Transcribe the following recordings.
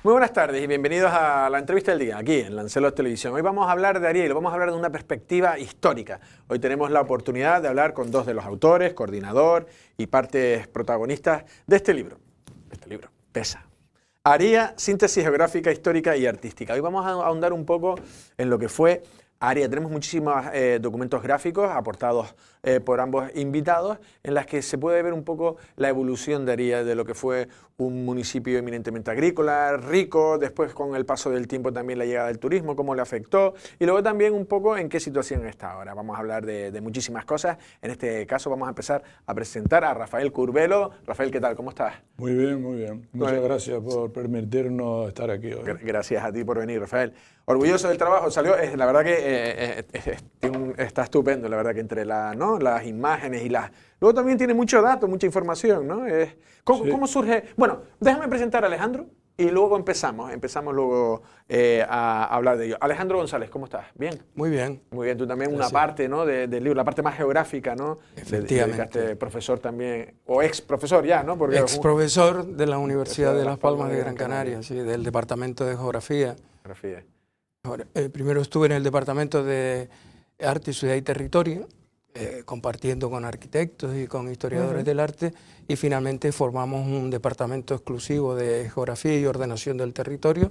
Muy buenas tardes y bienvenidos a la entrevista del día, aquí en Lancelos Televisión. Hoy vamos a hablar de Aria y lo vamos a hablar de una perspectiva histórica. Hoy tenemos la oportunidad de hablar con dos de los autores, coordinador y partes protagonistas de este libro. Este libro pesa. Aria, síntesis geográfica, histórica y artística. Hoy vamos a ahondar un poco en lo que fue Aria. Tenemos muchísimos documentos gráficos aportados por ambos invitados en las que se puede ver un poco la evolución de Aria, de lo que fue un municipio eminentemente agrícola, rico, después con el paso del tiempo también la llegada del turismo, cómo le afectó, y luego también un poco en qué situación está ahora. Vamos a hablar de muchísimas cosas. En este caso vamos a empezar a presentar a Rafael Curbelo. Rafael, ¿qué tal? ¿Cómo estás? Muy bien, muy bien. Muchas gracias por permitirnos estar aquí hoy. Gracias a ti por venir, Rafael. Orgulloso del trabajo, salió, la verdad que está estupendo, la verdad que entre las imágenes y las... Luego también tiene mucho dato, mucha información, ¿no? ¿Cómo surge? Bueno, déjame presentar a Alejandro y luego empezamos luego a hablar de ello. Alejandro González, ¿cómo estás? ¿Bien? Muy bien. Muy bien, tú también Gracias. una parte, ¿no? del libro, la parte más geográfica, ¿no? Efectivamente. Profesor también, o ex profesor ya, ¿no? Porque ex profesor de la Universidad de Las Palmas de Gran Canaria, sí, del Departamento de Geografía. Primero estuve en el Departamento de Arte, Ciudad y Territorio, compartiendo con arquitectos y con historiadores del arte, y finalmente formamos un departamento exclusivo de Geografía y Ordenación del Territorio,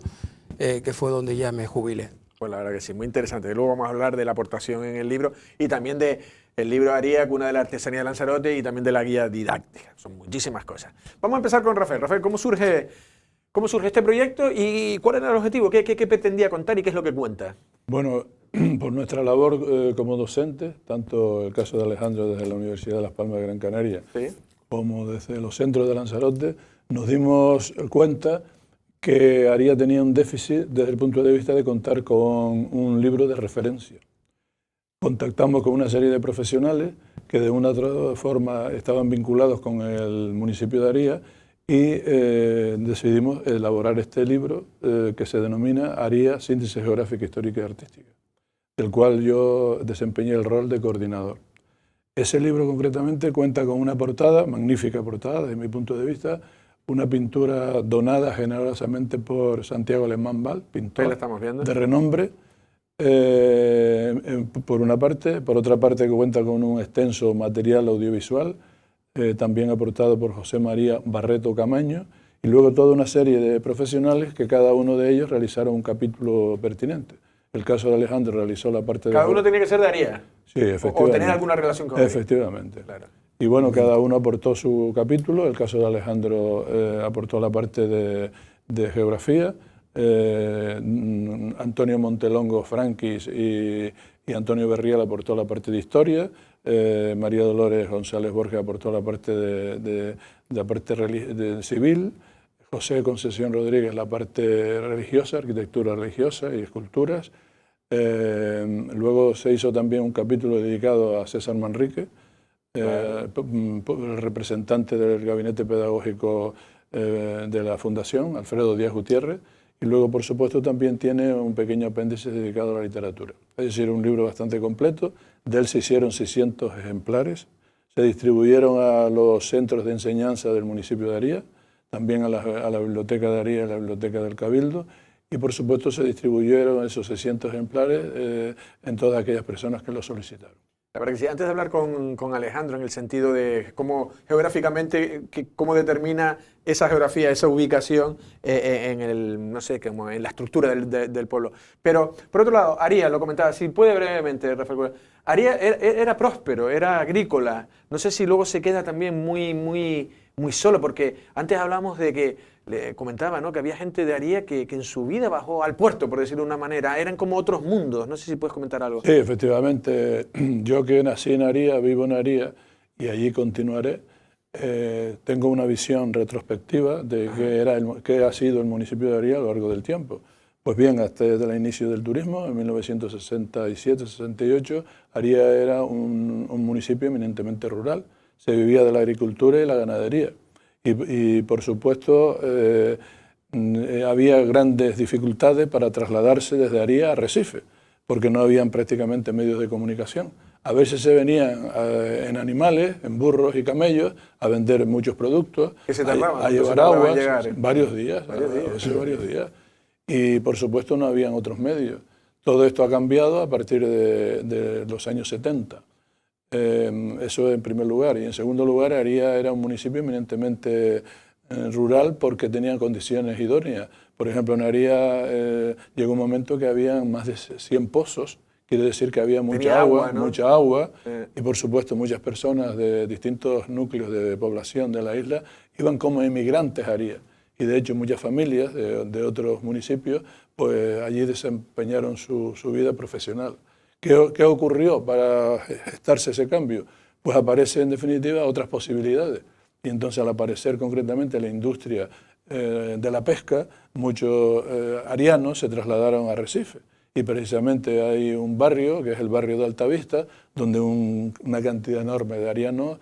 que fue donde ya me jubilé. Pues la verdad que sí, muy interesante. Luego vamos a hablar de la aportación en el libro y también del libro Aria, Cuna de la Artesanía de Lanzarote, y también de la guía didáctica. Son muchísimas cosas. Vamos a empezar con Rafael. Rafael, ¿cómo surge este proyecto y cuál era el objetivo? ¿Qué pretendía contar y qué es lo que cuenta? Bueno, por nuestra labor como docente, tanto el caso de Alejandro desde la Universidad de Las Palmas de Gran Canaria, ¿sí?, como desde los centros de Lanzarote, nos dimos cuenta que Aria tenía un déficit desde el punto de vista de contar con un libro de referencia. Contactamos con una serie de profesionales que de una u otra forma estaban vinculados con el municipio de Aria y decidimos elaborar este libro que se denomina Aria, síntesis geográfica, histórica y artística, del cual yo desempeñé el rol de coordinador. Ese libro concretamente cuenta con una portada, magnífica portada desde mi punto de vista, una pintura donada generosamente por Santiago Alemán Val, pintor de renombre, por una parte. Por otra parte, que cuenta con un extenso material audiovisual, también aportado por José María Barreto Camaño, y luego toda una serie de profesionales que cada uno de ellos realizaron un capítulo pertinente. El caso de Alejandro realizó la parte de... ¿Cada uno tenía que ser de Aria? Sí, efectivamente. ¿O tener alguna relación con Aria? Efectivamente. Claro. Y bueno, cada uno aportó su capítulo. El caso de Alejandro aportó la parte de geografía, Antonio Montelongo Franquis y Antonio Berrial aportó la parte de historia, María Dolores González Borges aportó la parte de civil, José Concesión Rodríguez la parte religiosa, arquitectura religiosa y esculturas. Luego se hizo también un capítulo dedicado a César Manrique, el representante del gabinete pedagógico de la Fundación, Alfredo Díaz Gutiérrez, y luego, por supuesto, también tiene un pequeño apéndice dedicado a la literatura. Es decir, un libro bastante completo. De él se hicieron 600 ejemplares, se distribuyeron a los centros de enseñanza del municipio de Aria, también a la biblioteca de Aria y a la biblioteca del Cabildo, y por supuesto se distribuyeron esos 600 ejemplares en todas aquellas personas que lo solicitaron. La verdad que sí. Antes de hablar con Alejandro en el sentido de cómo geográficamente, cómo determina esa geografía, esa ubicación no sé, como en la estructura del pueblo. Pero, por otro lado, Aria, lo comentaba, si puede brevemente, Rafael, Aria era próspero, era agrícola. No sé si luego se queda también muy solo, porque antes hablamos de que, le comentaba, ¿no?, que había gente de Aria que en su vida bajó al puerto, por decirlo de una manera. Eran como otros mundos. No sé si puedes comentar algo. Sí, efectivamente. Yo que nací en Aria, vivo en Aria y allí continuaré, tengo una visión retrospectiva de qué ha sido el municipio de Aria a lo largo del tiempo. Pues bien, hasta desde el inicio del turismo, en 1967-68, Aria era un municipio eminentemente rural. Se vivía de la agricultura y la ganadería. Y por supuesto, había grandes dificultades para trasladarse desde Aria a Recife, porque no habían prácticamente medios de comunicación. A veces se venían en animales, en burros y camellos, a vender muchos productos, ¿Qué se tardaban? a llevar agua, varios días. Varios días. Y por supuesto no habían otros medios. Todo esto ha cambiado a partir de los años 70. Eso en primer lugar. Y en segundo lugar, Aría era un municipio eminentemente rural porque tenía condiciones idóneas. Por ejemplo, en Aría llegó un momento que había más de 100 pozos. Quiere decir que había mucha agua, ¿no? Mucha agua, y por supuesto muchas personas de distintos núcleos de población de la isla iban como inmigrantes a Aría. Y de hecho muchas familias de otros municipios pues allí desempeñaron su vida profesional. ¿Qué ocurrió para gestarse ese cambio? Pues aparecen en definitiva otras posibilidades. Y entonces al aparecer concretamente la industria de la pesca, muchos arianos se trasladaron a Arrecife. Y precisamente hay un barrio, que es el barrio de Altavista, donde una cantidad enorme de arianos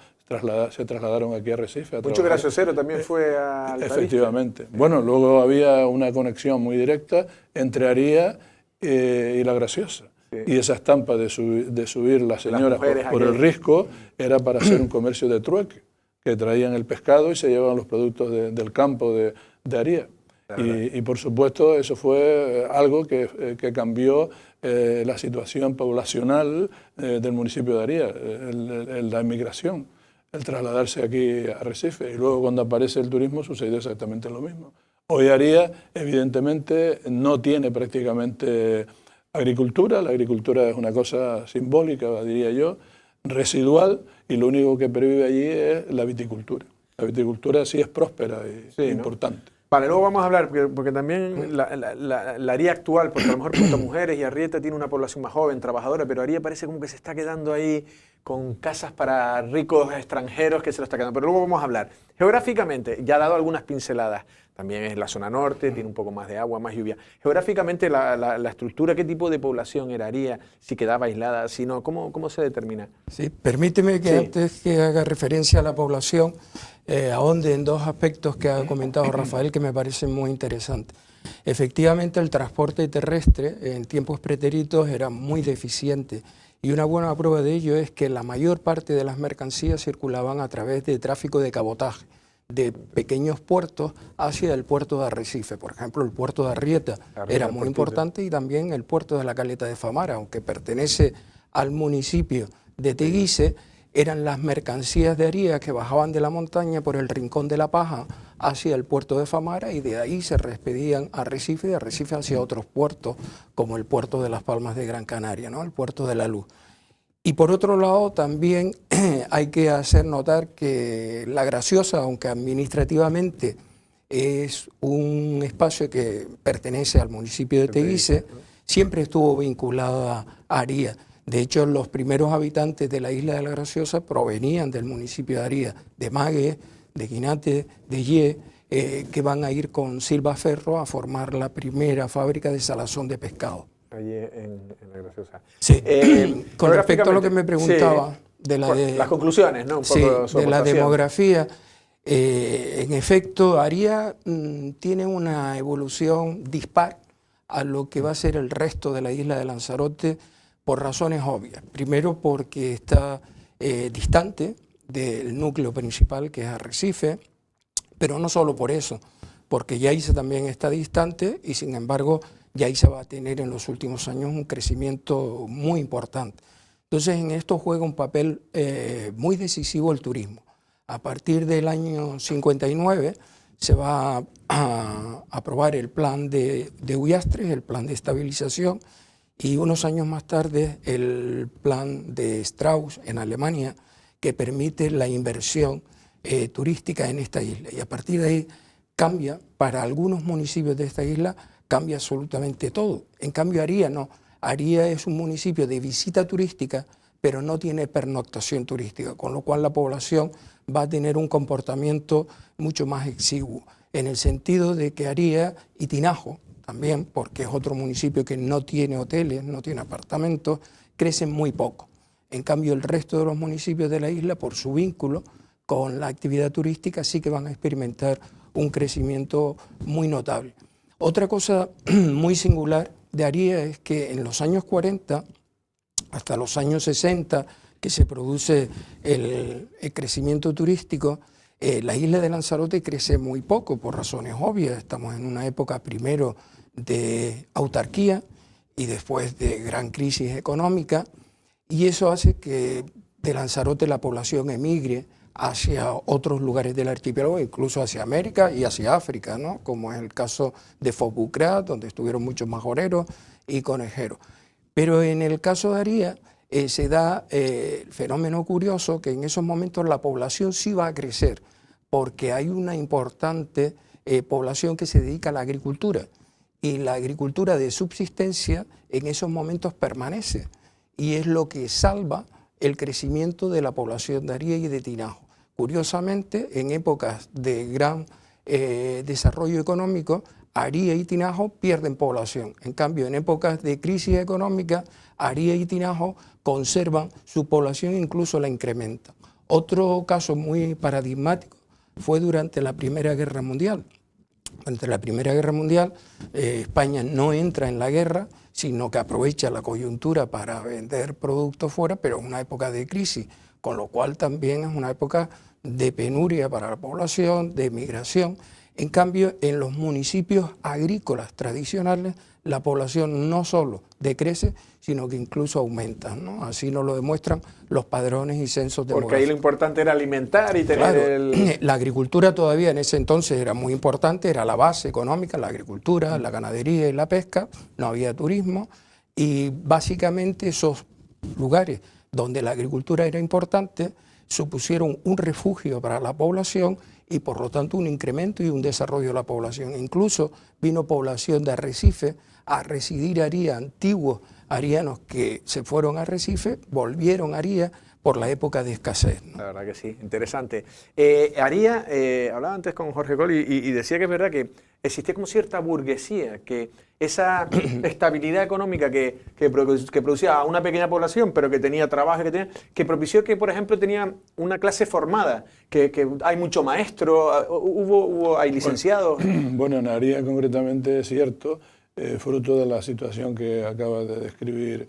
se trasladaron aquí a Arrecife. Mucho graciosero también fue a Altavista. Efectivamente. Bueno, luego había una conexión muy directa entre Aría y La Graciosa. Sí. Y esa estampa de subir las señoras por el risco era para hacer un comercio de trueque, que traían el pescado y se llevaban los productos del campo de Aría. Y por supuesto eso fue algo que cambió la situación poblacional del municipio de Aría, la inmigración, el trasladarse aquí a Arrecife. Y luego cuando aparece el turismo sucedió exactamente lo mismo. Hoy Aría evidentemente no tiene prácticamente agricultura. La agricultura es una cosa simbólica, diría yo, residual, y lo único que pervive allí es la viticultura. La viticultura sí es próspera y importante. ¿No? Vale, luego vamos a hablar, porque también la Aría actual, porque a lo mejor Puerto Mujeres y Arrieta tiene una población más joven, trabajadora, pero Aría parece como que se está quedando ahí con casas para ricos extranjeros que se lo está quedando. Pero luego vamos a hablar. Geográficamente, ya ha dado algunas pinceladas, también es la zona norte, tiene un poco más de agua, más lluvia. Geográficamente, la estructura, ¿qué tipo de población era Aría? Si quedaba aislada, si no, ¿cómo se determina? Sí, permíteme que antes que haga referencia a la población, ahonde en dos aspectos que ha comentado Rafael que me parecen muy interesantes. Efectivamente, el transporte terrestre en tiempos pretéritos era muy deficiente y una buena prueba de ello es que la mayor parte de las mercancías circulaban a través de tráfico de cabotaje, de pequeños puertos hacia el puerto de Arrecife. Por ejemplo, el puerto de Arrieta era muy importante y también el puerto de la Caleta de Famara, aunque pertenece al municipio de Teguise, eran las mercancías de Aría que bajaban de la montaña por el Rincón de la Paja hacia el puerto de Famara y de ahí se expedían a Arrecife y de Arrecife hacia otros puertos, como el puerto de Las Palmas de Gran Canaria, ¿no? El puerto de la Luz. Y por otro lado también hay que hacer notar que La Graciosa, aunque administrativamente es un espacio que pertenece al municipio de Teguise, siempre estuvo vinculada a Aría. De hecho, los primeros habitantes de la isla de La Graciosa provenían del municipio de Aría, de Mague, de Guinate, de Ye, que van a ir con Silva Ferro a formar la primera fábrica de salazón de pescado. Allí en La Graciosa. Sí, con respecto a lo que me preguntaba de las conclusiones, ¿no? Un poco de la demografía, en efecto, Aría tiene una evolución dispar a lo que va a ser el resto de la isla de Lanzarote por razones obvias. Primero porque está distante del núcleo principal, que es Arrecife, pero no solo por eso, porque Yaiza también está distante y sin embargo Yaiza va a tener en los últimos años un crecimiento muy importante. Entonces en esto juega un papel muy decisivo el turismo. A partir del año 59 se va a aprobar el plan de Ullastres, el plan de estabilización, y unos años más tarde el plan de Strauss en Alemania, que permite la inversión turística en esta isla. Y a partir de ahí cambia, para algunos municipios de esta isla, cambia absolutamente todo. En cambio Aría no. Aría es un municipio de visita turística, pero no tiene pernoctación turística, con lo cual la población va a tener un comportamiento mucho más exiguo, en el sentido de que Aría y Tinajo, también, porque es otro municipio que no tiene hoteles, no tiene apartamentos, crecen muy poco. En cambio, el resto de los municipios de la isla, por su vínculo con la actividad turística, sí que van a experimentar un crecimiento muy notable. Otra cosa muy singular de Aría es que en los años 40 hasta los años 60, que se produce el crecimiento turístico, la isla de Lanzarote crece muy poco por razones obvias. Estamos en una época primero de autarquía y después de gran crisis económica, y eso hace que de Lanzarote la población emigre hacia otros lugares del archipiélago, incluso hacia América y hacia África, ¿no? Como es el caso de Fobukra, donde estuvieron muchos majoreros y conejeros. Pero en el caso de Aría se da el fenómeno curioso que en esos momentos la población sí va a crecer, porque hay una importante población que se dedica a la agricultura, y la agricultura de subsistencia en esos momentos permanece, y es lo que salva el crecimiento de la población de Aría y de Tinajo. Curiosamente, en épocas de gran desarrollo económico, Aría y Tinajo pierden población. En cambio, en épocas de crisis económica, Aría y Tinajo conservan su población e incluso la incrementan. Otro caso muy paradigmático fue durante la Primera Guerra Mundial. Durante la Primera Guerra Mundial, España no entra en la guerra, sino que aprovecha la coyuntura para vender productos fuera, pero es una época de crisis, con lo cual también es una época de penuria para la población, de migración. En cambio, en los municipios agrícolas tradicionales, la población no solo decrece, sino que incluso aumenta, ¿no? Así nos lo demuestran los padrones y censos demográficos. Porque ahí lo importante era alimentar y tener La agricultura todavía en ese entonces era muy importante, era la base económica, la agricultura, la ganadería y la pesca, no había turismo, y básicamente esos lugares donde la agricultura era importante supusieron un refugio para la población y por lo tanto un incremento y un desarrollo de la población. Incluso vino población de Arrecife a residir a Aría, antiguos arianos que se fueron a Arrecife, volvieron a Aría por la época de escasez, ¿no? La verdad que sí, interesante. Aría, hablaba antes con Jorge Col y decía que es verdad que existía como cierta burguesía, que esa estabilidad económica que producía a una pequeña población, pero que tenía trabajo, que propició que, por ejemplo, tenía una clase formada, que hay mucho maestro, hay licenciados. Bueno, en Aría concretamente es cierto, fruto de la situación que acaba de describir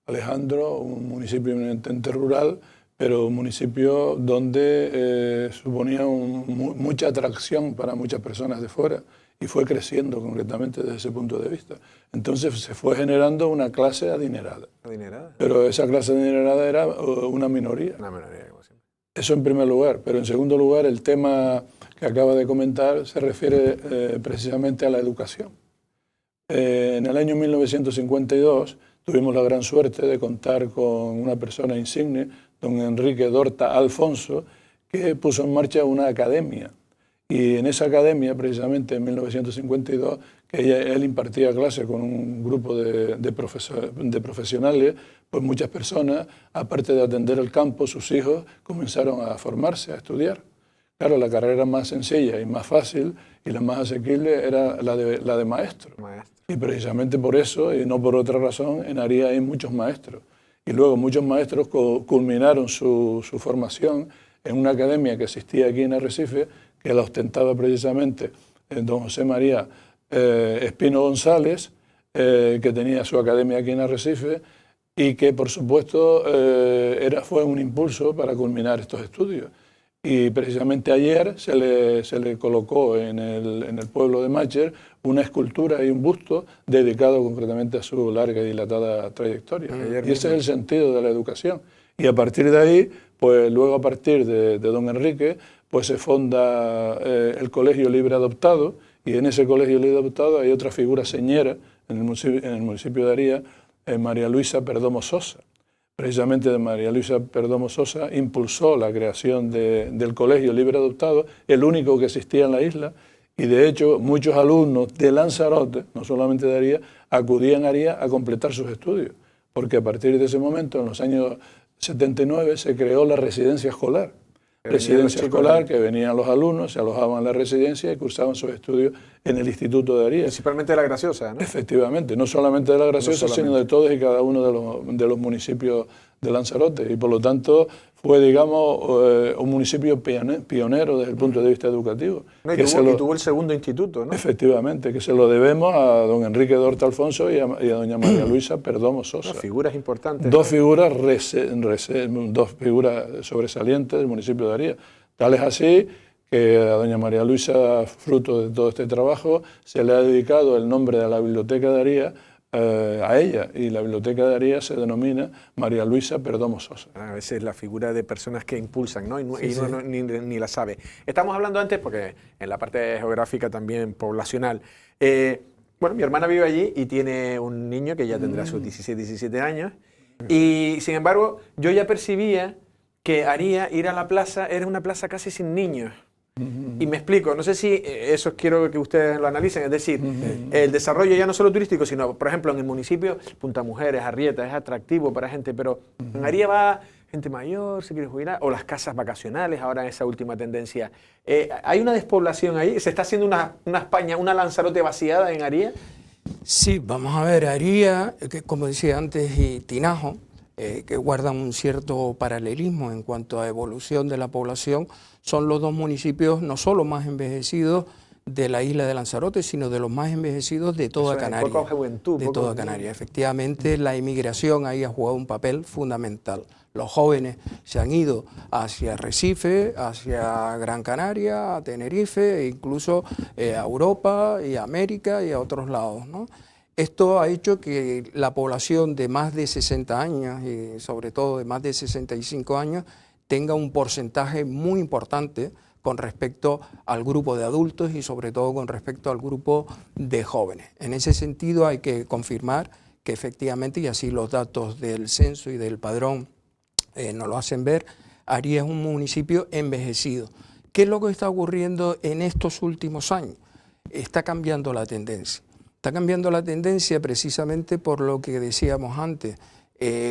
Alejandro, un municipio eminentemente rural, pero un municipio donde suponía mucha atracción para muchas personas de fuera y fue creciendo concretamente desde ese punto de vista. Entonces se fue generando una clase adinerada. ¿Adinerada? Pero esa clase adinerada era una minoría. Una minoría, como siempre. Eso en primer lugar, pero en segundo lugar el tema que acaba de comentar se refiere precisamente a la educación. En el año 1952 tuvimos la gran suerte de contar con una persona insigne, don Enrique Dorta Alfonso, que puso en marcha una academia. Y en esa academia, precisamente en 1952, que él impartía clases con un grupo de profesionales, pues muchas personas, aparte de atender el campo, sus hijos comenzaron a formarse, a estudiar. Claro, la carrera más sencilla y más fácil y la más asequible era la de maestro. Y precisamente por eso, y no por otra razón, en Aría hay muchos maestros. Y luego muchos maestros culminaron su formación en una academia que existía aquí en Arrecife, que la ostentaba precisamente don José María Espino González, que tenía su academia aquí en Arrecife, y que por supuesto fue un impulso para culminar estos estudios. Y precisamente ayer se le colocó en el pueblo de Mácher una escultura y un busto dedicado concretamente a su larga y dilatada trayectoria. Y ese es el sentido de la educación. Y a partir de ahí, pues luego a partir de don Enrique, pues se fonda el Colegio Libre Adoptado, y en ese Colegio Libre Adoptado hay otra figura señera en el municipio de Aría, María Luisa Perdomo Sosa. Precisamente de María Luisa Perdomo Sosa impulsó la creación del Colegio Libre Adoptado, el único que existía en la isla, y de hecho muchos alumnos de Lanzarote, no solamente de Aría, acudían a Aría a completar sus estudios, porque a partir de ese momento, en los años 79, se creó la residencia escolar. Residencia escolar, que venían los alumnos, se alojaban en la residencia y cursaban sus estudios en el Instituto de Aría. Principalmente de La Graciosa, ¿no? Efectivamente, no solamente de La Graciosa, sino de todos y cada uno de los municipios de Lanzarote y por lo tanto fue, digamos, un municipio pionero desde el punto de vista educativo. No, y tuvo el segundo instituto, ¿no? Efectivamente, que se lo debemos a don Enrique Dorta Alfonso y a doña María Luisa Perdomo Sosa. Figuras importantes. Dos figuras sobresalientes del municipio de Aría. Tal es así que a doña María Luisa, fruto de todo este trabajo, se le ha dedicado el nombre de la Biblioteca de Aría a ella, y la Biblioteca de Aría se denomina María Luisa Perdomo Sosa. A veces la figura de personas que impulsan, ¿no? Y uno ni la sabe. Estamos hablando antes, porque en la parte geográfica también poblacional, bueno, mi hermana vive allí y tiene un niño que ya tendrá sus 17 años, y sin embargo yo ya percibía que Aría, ir a la plaza, era una plaza casi sin niños. Y me explico, no sé si eso quiero que ustedes lo analicen, es decir, el desarrollo ya no solo turístico, sino, por ejemplo, en el municipio, Punta Mujeres, Arrieta, es atractivo para gente, pero en Aría va gente mayor, se quiere jubilar, o las casas vacacionales, ahora esa última tendencia. ¿Hay una despoblación ahí? ¿Se está haciendo una España, una Lanzarote vaciada en Aría? Sí, vamos a ver, Aría, que como decía antes, y Tinajo, que guardan un cierto paralelismo en cuanto a evolución de la población, son los dos municipios no solo más envejecidos de la isla de Lanzarote, sino de los más envejecidos de toda Canarias. Poca juventud. De toda Canarias. Efectivamente, la inmigración ahí ha jugado un papel fundamental. Los jóvenes se han ido hacia Recife, hacia Gran Canaria, a Tenerife, e incluso a Europa y a América y a otros lados, ¿no? Esto ha hecho que la población de más de 60 años y sobre todo de más de 65 años tenga un porcentaje muy importante con respecto al grupo de adultos y sobre todo con respecto al grupo de jóvenes. En ese sentido hay que confirmar que efectivamente, y así los datos del censo y del padrón nos lo hacen ver, Aría es un municipio envejecido. ¿Qué es lo que está ocurriendo en estos últimos años? Está cambiando la tendencia. Está cambiando la tendencia precisamente por lo que decíamos antes.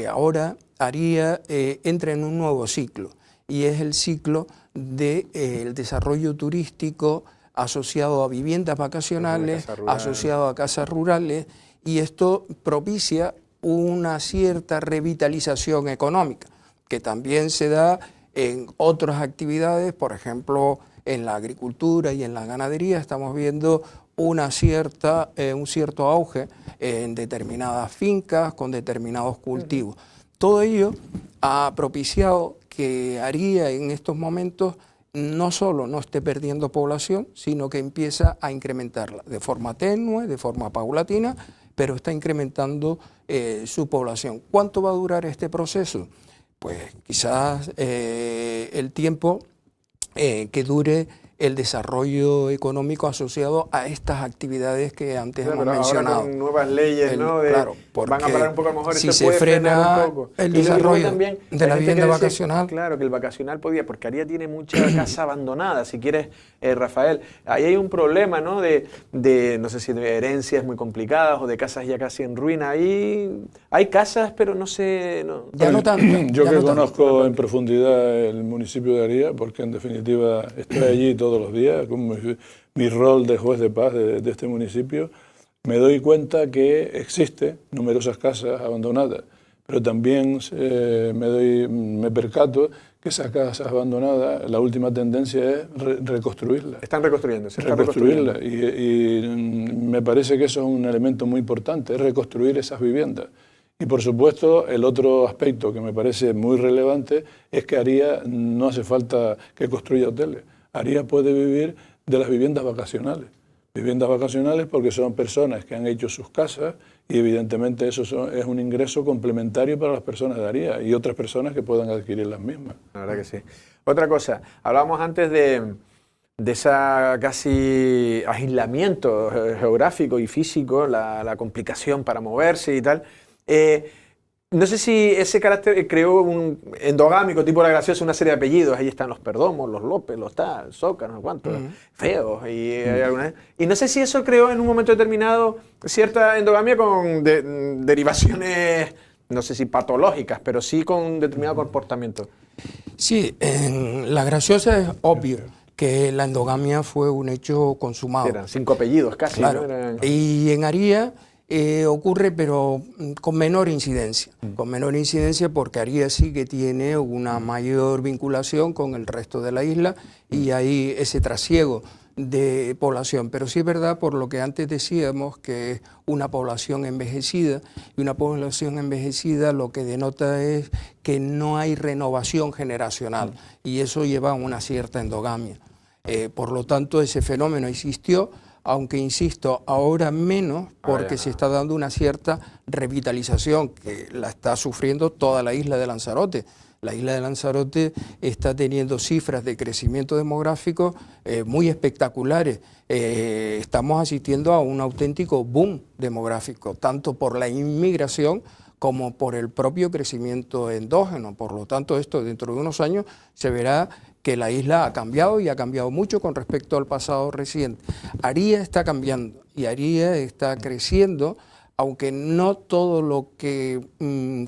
Ahora Aría entra en un nuevo ciclo y es el ciclo del desarrollo turístico asociado a viviendas vacacionales, asociado a casas rurales, y esto propicia una cierta revitalización económica que también se da en otras actividades, por ejemplo en la agricultura y en la ganadería estamos viendo un cierto auge en determinadas fincas con determinados cultivos. Todo ello ha propiciado que Aría en estos momentos no solo no esté perdiendo población, sino que empieza a incrementarla de forma tenue, de forma paulatina, pero está incrementando su población. ¿Cuánto va a durar este proceso? Pues quizás el tiempo que dure el desarrollo económico asociado a estas actividades que antes hemos mencionado. Ahora con nuevas leyes, ¿no? Claro, van a parar un poco, a lo mejor si se frena un poco el desarrollo también de la vivienda vacacional. Claro, que el vacacional podía, porque Aría tiene mucha casa abandonada, si quieres, Rafael. Ahí hay un problema, ¿no? De no sé si de herencias muy complicadas o de casas ya casi en ruina. Ahí hay casas, pero no sé... No. Ya no tanto. Yo que conozco en profundidad el municipio de Aría, porque en definitiva estoy allí todos los días, con mi rol de juez de paz de este municipio, me doy cuenta que existen numerosas casas abandonadas, pero también me percato que esas casas abandonadas, la última tendencia es reconstruirlas. Están reconstruyendo, se están reconstruirlas. Y me parece que eso es un elemento muy importante, es reconstruir esas viviendas. Y por supuesto, el otro aspecto que me parece muy relevante es que Aría no hace falta que construya hoteles. Aría puede vivir de las viviendas vacacionales. Viviendas vacacionales porque son personas que han hecho sus casas y evidentemente eso es un ingreso complementario para las personas de Aría y otras personas que puedan adquirir las mismas. La verdad que sí. Otra cosa, hablábamos antes de esa casi aislamiento geográfico y físico, la complicación para moverse y tal. No sé si ese carácter creó un endogámico, tipo La Graciosa, una serie de apellidos. Ahí están los Perdomos, los López, los tal, Soca, no sé cuántos, feos. Y no sé si eso creó en un momento determinado cierta endogamia con derivaciones, no sé si patológicas, pero sí con determinado comportamiento. Sí, en La Graciosa es obvio que la endogamia fue un hecho consumado. Eran 5 apellidos casi. Claro. ¿No? Y en Aría ocurre, pero con menor incidencia. Con menor incidencia porque Aría sí que tiene una mayor vinculación con el resto de la isla y hay ese trasiego de población. Pero sí es verdad, por lo que antes decíamos, que es una población envejecida, y una población envejecida lo que denota es que no hay renovación generacional, y eso lleva a una cierta endogamia. Por lo tanto, ese fenómeno existió, aunque insisto, ahora menos, porque se está dando una cierta revitalización que la está sufriendo toda la isla de Lanzarote. La isla de Lanzarote está teniendo cifras de crecimiento demográfico muy espectaculares. Estamos asistiendo a un auténtico boom demográfico, tanto por la inmigración como por el propio crecimiento endógeno. Por lo tanto, esto dentro de unos años se verá que la isla ha cambiado, y ha cambiado mucho con respecto al pasado reciente. Aría está cambiando y Aría está creciendo, aunque no todo lo que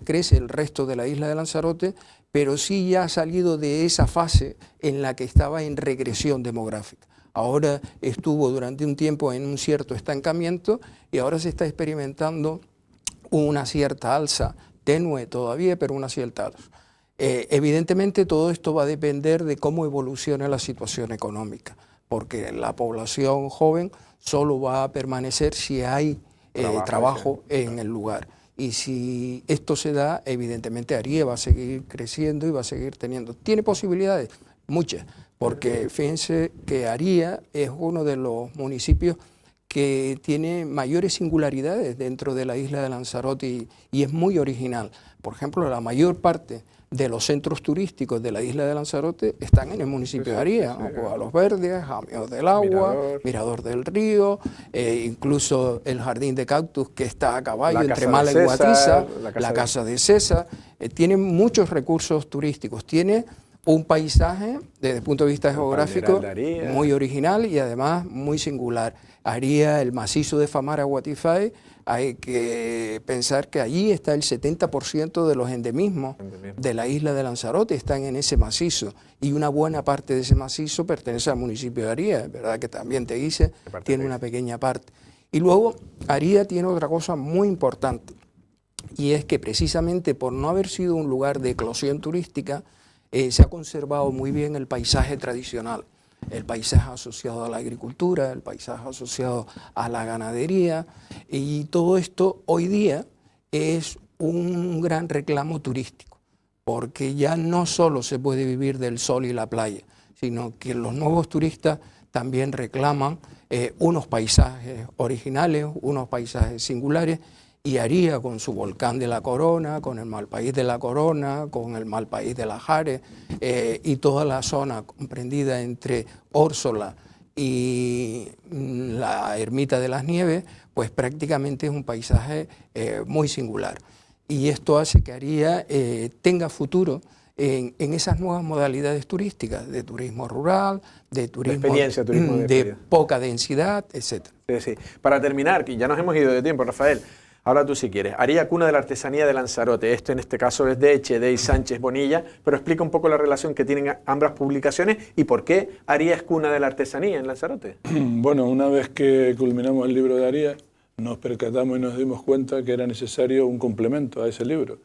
crece el resto de la isla de Lanzarote, pero sí ya ha salido de esa fase en la que estaba en regresión demográfica. Ahora estuvo durante un tiempo en un cierto estancamiento y ahora se está experimentando una cierta alza, tenue todavía, pero una cierta alza. Evidentemente todo esto va a depender de cómo evolucione la situación económica, porque la población joven solo va a permanecer si hay trabajo en el lugar. Y si esto se da, evidentemente Aría va a seguir creciendo y va a seguir teniendo. ¿Tiene posibilidades? Muchas, porque fíjense que Aría es uno de los municipios que tiene mayores singularidades dentro de la isla de Lanzarote y es muy original. Por ejemplo, la mayor parte de los centros turísticos de la isla de Lanzarote están en el municipio de Aría, a Los Verdes, Jameos del Agua, Mirador del Río, incluso el Jardín de Cactus que está a caballo entre Málaga y Guatiza, la Casa de César. Tiene muchos recursos turísticos, tiene un paisaje desde el punto de vista geográfico muy original y además muy singular. Aría, el macizo de Famara-Guatifay, hay que pensar que allí está el 70% de los endemismos de la isla de Lanzarote, están en ese macizo, y una buena parte de ese macizo pertenece al municipio de Aría, ¿verdad? Que también Teguise tiene una pequeña parte. Y luego Aría tiene otra cosa muy importante, y es que precisamente por no haber sido un lugar de eclosión turística, se ha conservado muy bien el paisaje tradicional, el paisaje asociado a la agricultura, el paisaje asociado a la ganadería, y todo esto hoy día es un gran reclamo turístico, porque ya no solo se puede vivir del sol y la playa, sino que los nuevos turistas también reclaman unos paisajes originales, unos paisajes singulares, y Aría, con su volcán de la Corona, con el Malpaís de la Corona, con el Malpaís de la Jare y toda la zona comprendida entre Órsola y la Ermita de las Nieves, pues prácticamente es un paisaje muy singular. Y esto hace que Aría tenga futuro en esas nuevas modalidades turísticas, de turismo rural, de turismo de poca densidad, etc. Sí, sí. Para terminar, que ya nos hemos ido de tiempo, Rafael, ahora tú si quieres. Aría, cuna de la artesanía de Lanzarote. Esto en este caso es de Echedey Sánchez Bonilla, pero explica un poco la relación que tienen ambas publicaciones y por qué Aría es cuna de la artesanía en Lanzarote. Bueno, una vez que culminamos el libro de Aría, nos percatamos y nos dimos cuenta que era necesario un complemento a ese libro.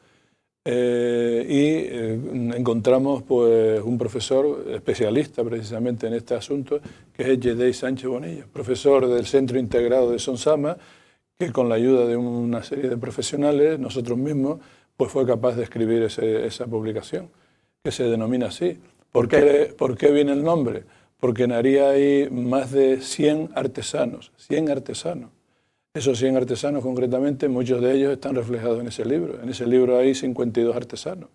Encontramos pues, un profesor especialista precisamente en este asunto, que es Echedey Sánchez Bonilla, profesor del Centro Integrado de Sonsama, que con la ayuda de una serie de profesionales, nosotros mismos, pues fue capaz de escribir esa publicación, que se denomina así. ¿Por qué viene el nombre? Porque en Aría hay más de 100 artesanos, 100 artesanos. Esos 100 artesanos concretamente, muchos de ellos están reflejados en ese libro. En ese libro hay 52 artesanos,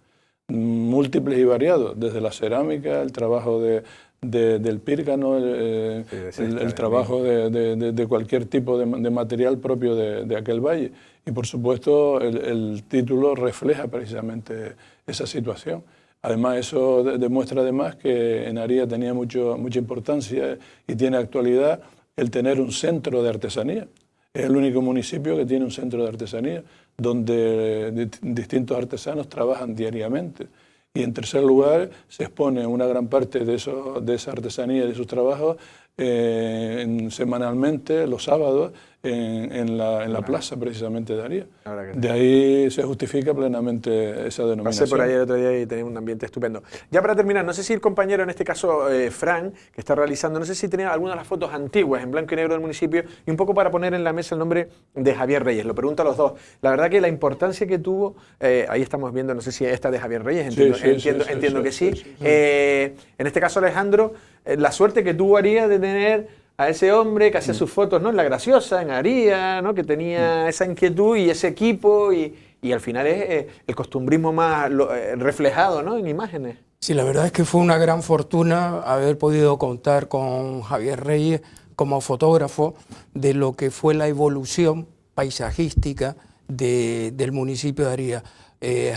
múltiples y variados, desde la cerámica, el trabajo del pírgano, el trabajo de cualquier tipo de material propio de aquel valle. Y por supuesto el título refleja precisamente esa situación. Además eso demuestra además que en Aría tenía mucha importancia y tiene actualidad el tener un centro de artesanía. Es el único municipio que tiene un centro de artesanía donde distintos artesanos trabajan diariamente. Y en tercer lugar, se expone una gran parte de esa artesanía y de sus trabajos semanalmente, los sábados, en la plaza precisamente de Aría. De ahí se justifica plenamente esa denominación. Pasé por ahí el otro día y tenía un ambiente estupendo. Ya para terminar, no sé si el compañero, en este caso Fran, que está realizando, no sé si tenía alguna de las fotos antiguas en blanco y negro del municipio, y un poco para poner en la mesa el nombre de Javier Reyes. Lo pregunto a los dos. La verdad que la importancia que tuvo, ahí estamos viendo, no sé si esta de Javier Reyes, entiendo que sí. En este caso Alejandro, la suerte que tuvo Aría de tener a ese hombre que hacía sus fotos, ¿no?, en La Graciosa, en Aría, ¿no?, que tenía esa inquietud y ese equipo, y al final es el costumbrismo más reflejado, ¿no?, en imágenes. Sí, la verdad es que fue una gran fortuna haber podido contar con Javier Reyes como fotógrafo de lo que fue la evolución paisajística del municipio de Aría.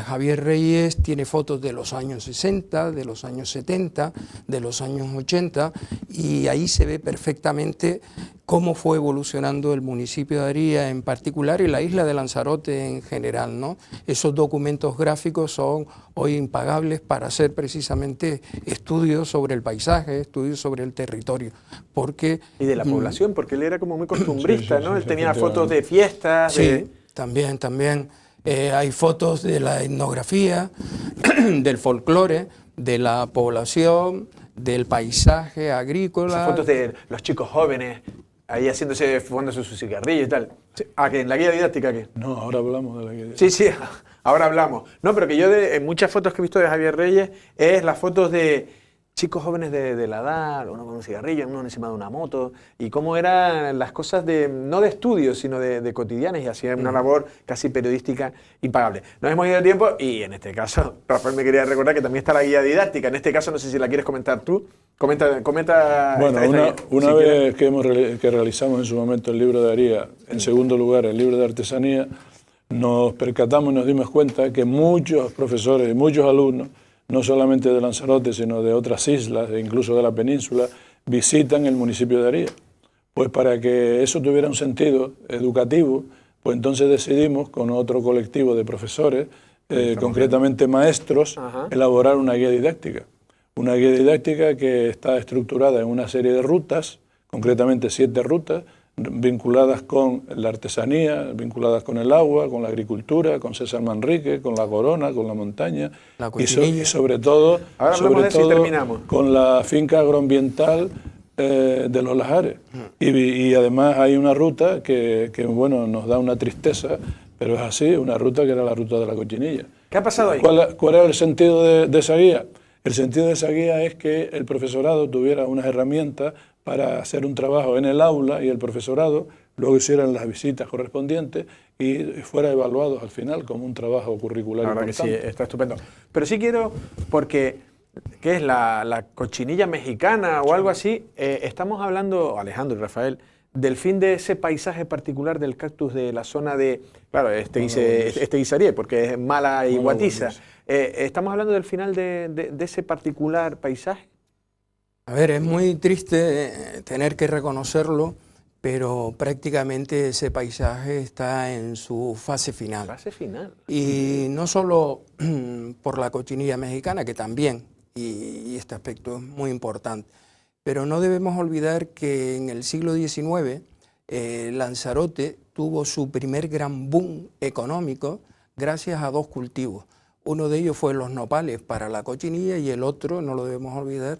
Javier Reyes tiene fotos de los años 60, de los años 70, de los años 80, y ahí se ve perfectamente cómo fue evolucionando el municipio de Aría en particular y la isla de Lanzarote en general, ¿no? Esos documentos gráficos son hoy impagables para hacer precisamente estudios sobre el paisaje, estudios sobre el territorio. Y de la población, porque él era como muy costumbrista, ¿no? Él tenía fotos de fiestas. Sí, también. Hay fotos de la etnografía, del folclore, de la población, del paisaje agrícola. Esas fotos de los chicos jóvenes ahí fumándose su cigarrillo y tal. ¿A qué? ¿En la guía didáctica qué? No, ahora hablamos de la guía didáctica. Sí, ahora hablamos. No, pero que yo en muchas fotos que he visto de Javier Reyes es las fotos de chicos jóvenes de la edad, uno con un cigarrillo, uno encima de una moto, y cómo eran las cosas no de estudio, sino de cotidianas, y hacía una labor casi periodística impagable. Nos hemos ido el tiempo, y en este caso, Rafael me quería recordar que también está la guía didáctica. En este caso, no sé si la quieres comentar tú. Comenta. Bueno, una vez que realizamos en su momento el libro de Aría, en segundo lugar el libro de artesanía, nos percatamos y nos dimos cuenta que muchos profesores y muchos alumnos, no solamente de Lanzarote, sino de otras islas e incluso de la península, visitan el municipio de Aría. Pues para que eso tuviera un sentido educativo, pues entonces decidimos con otro colectivo de profesores, concretamente maestros, elaborar una guía didáctica. Una guía didáctica que está estructurada en una serie de rutas, concretamente 7 rutas, vinculadas con la artesanía, vinculadas con el agua, con la agricultura, con César Manrique, con la corona, con la montaña, y sobre todo con la finca agroambiental de los Lajares. Y además hay una ruta que bueno, nos da una tristeza, pero es así, una ruta que era la ruta de la Cochinilla. ¿Qué ha pasado ahí? ¿Cuál era el sentido de esa guía? El sentido de esa guía es que el profesorado tuviera unas herramientas para hacer un trabajo en el aula y el profesorado luego hicieran las visitas correspondientes y fuera evaluados al final como un trabajo curricular importante. Que sí, está estupendo. Pero sí quiero, porque ¿qué es la cochinilla mexicana o algo así? Estamos hablando, Alejandro y Rafael, del fin de ese paisaje particular del cactus de la zona de, claro, Guisarie, porque es Mala y Guatiza. ¿Estamos hablando del final de ese particular paisaje? A ver, es muy triste tener que reconocerlo, pero prácticamente ese paisaje está en su fase final. Fase final. Y no solo por la cochinilla mexicana, que también, y este aspecto es muy importante, pero no debemos olvidar que en el siglo XIX Lanzarote tuvo su primer gran boom económico gracias a 2 cultivos. Uno de ellos fue los nopales para la cochinilla y el otro, no lo debemos olvidar,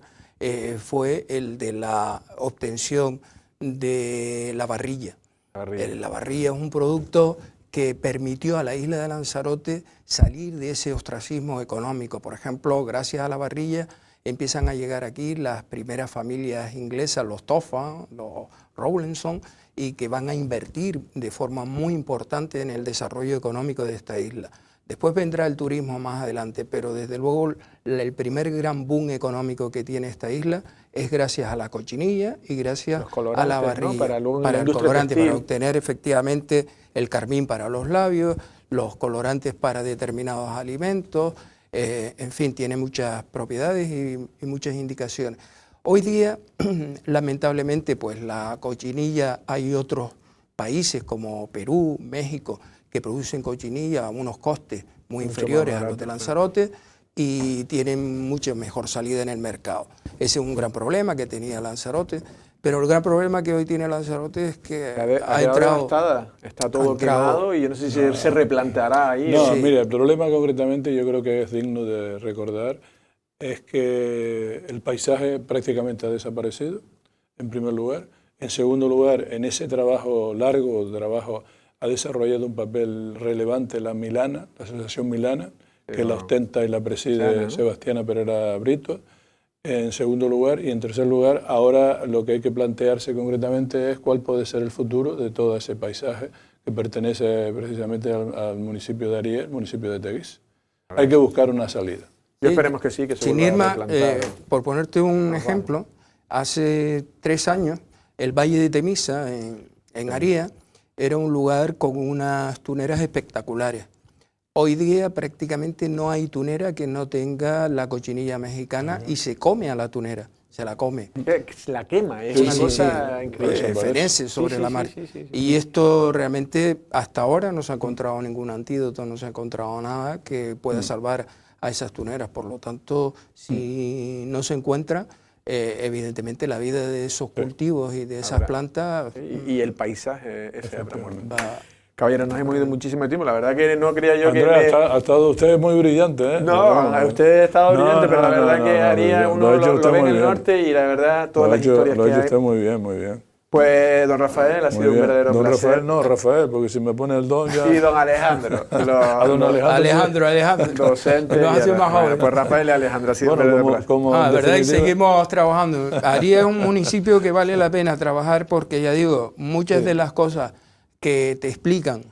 fue el de la obtención de la barrilla. La barrilla es un producto que permitió a la isla de Lanzarote salir de ese ostracismo económico. Por ejemplo, gracias a la barrilla empiezan a llegar aquí las primeras familias inglesas, los Toffan, los Rowlinson, y que van a invertir de forma muy importante en el desarrollo económico de esta isla. Después vendrá el turismo más adelante, pero desde luego el primer gran boom económico que tiene esta isla es gracias a la cochinilla y gracias a la barrilla, ¿no? para el colorante, para obtener efectivamente el carmín para los labios, los colorantes para determinados alimentos, en fin, tiene muchas propiedades y muchas indicaciones. Hoy día, lamentablemente, pues la cochinilla, hay otros países como Perú, México, que producen cochinilla a unos costes muy inferiores a los de Lanzarote y tienen mucho mejor salida en el mercado. Ese es un gran problema que tenía Lanzarote, Pero el gran problema que hoy tiene Lanzarote es que ha entrado devastada, está todo quemado y yo no sé si se replanteará ahí. No, mira, el problema concretamente yo creo que es digno de recordar, es que el paisaje prácticamente ha desaparecido, en primer lugar. En segundo lugar, en ese trabajo largo, ha desarrollado un papel relevante la Milana, la Asociación Milana, que la ostenta y la preside Sebastiana Pereira Brito. En segundo lugar, y en tercer lugar, ahora lo que hay que plantearse concretamente es cuál puede ser el futuro de todo ese paisaje que pertenece precisamente al municipio de Arié, el municipio de Teguís. Hay que buscar una salida. Y esperemos que sí, que se Sin vuelva a Irma, replantar. por ponerte un ejemplo, hace 3 años el Valle de Temisa, en Aría, era un lugar con unas tuneras espectaculares. Hoy día prácticamente no hay tunera que no tenga la cochinilla mexicana y se come a la tunera, se la come. La quema, es una cosa increíble. Fenense sobre la mar. Y esto realmente hasta ahora no se ha encontrado ningún antídoto, no se ha encontrado nada que pueda salvar a esas tuneras. Por lo tanto, si no se encuentra, evidentemente la vida de esos cultivos y de esas plantas... Y el paisaje ese habrá muerto. va. Caballeros, nos hemos ido muchísimo tiempo. La verdad que no creía yo Andrea, que... ha estado usted muy brillante, ¿eh? No, usted ha estado brillante, pero la verdad que Aría uno lo ve en el norte y la verdad todas las historias que hay... Lo ha hecho usted muy bien, muy bien. Pues don Rafael, ha sido un verdadero don placer. Rafael, no, Rafael, porque si me pone el don ya... Y don Alejandro. Alejandro. Docente. Lo hace más joven. Pues Rafael y Alejandro, ha sido un verdadero placer. Verdad, y seguimos trabajando. Aría es un municipio que vale la pena trabajar porque, ya digo, muchas de las cosas que te explican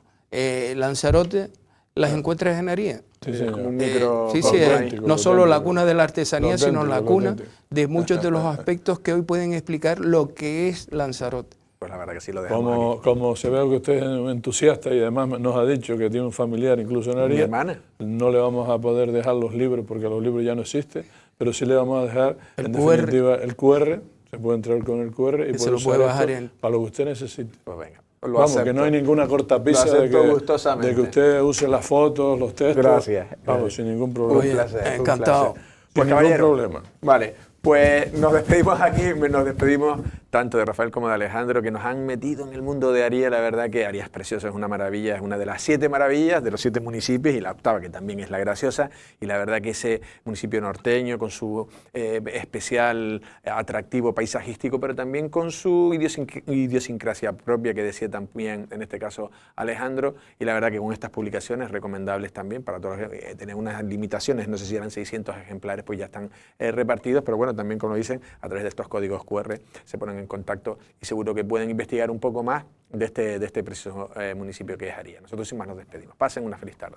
Lanzarote las encuentras en Aría. Sí, señor. No solo la cuna de la artesanía, sino la cuna de muchos de los aspectos que hoy pueden explicar lo que es Lanzarote. Pues la verdad que sí lo dejamos como se ve que usted es entusiasta y además nos ha dicho que tiene un familiar incluso en Aría. Mi hermana. No le vamos a poder dejar los libros porque los libros ya no existen, pero sí le vamos a dejar definitiva el QR. Se puede entrar con el QR y se lo puede bajar para lo que usted necesite. Pues venga. Vamos, acepto. Que no hay ninguna cortapisa de que usted use las fotos, los textos. Gracias. Vamos, sin ningún problema. Oye, encantado. Sin ningún problema. Vale, pues nos despedimos aquí, nos despedimos tanto de Rafael como de Alejandro, que nos han metido en el mundo de Aría. La verdad que Aría es preciosa, es una maravilla, es una de las 7 maravillas, de los 7 municipios, y la octava, que también es la graciosa. Y la verdad que ese municipio norteño, con su especial atractivo paisajístico, pero también con su idiosincrasia propia, que decía también, en este caso, Alejandro. Y la verdad que con estas publicaciones, recomendables también para todos, tener unas limitaciones, no sé si eran 600 ejemplares, pues ya están repartidos, pero bueno, también, como dicen, a través de estos códigos QR se ponen en contacto y seguro que pueden investigar un poco más de este precioso municipio que es Aría. Nosotros sin más nos despedimos. Pasen una feliz tarde.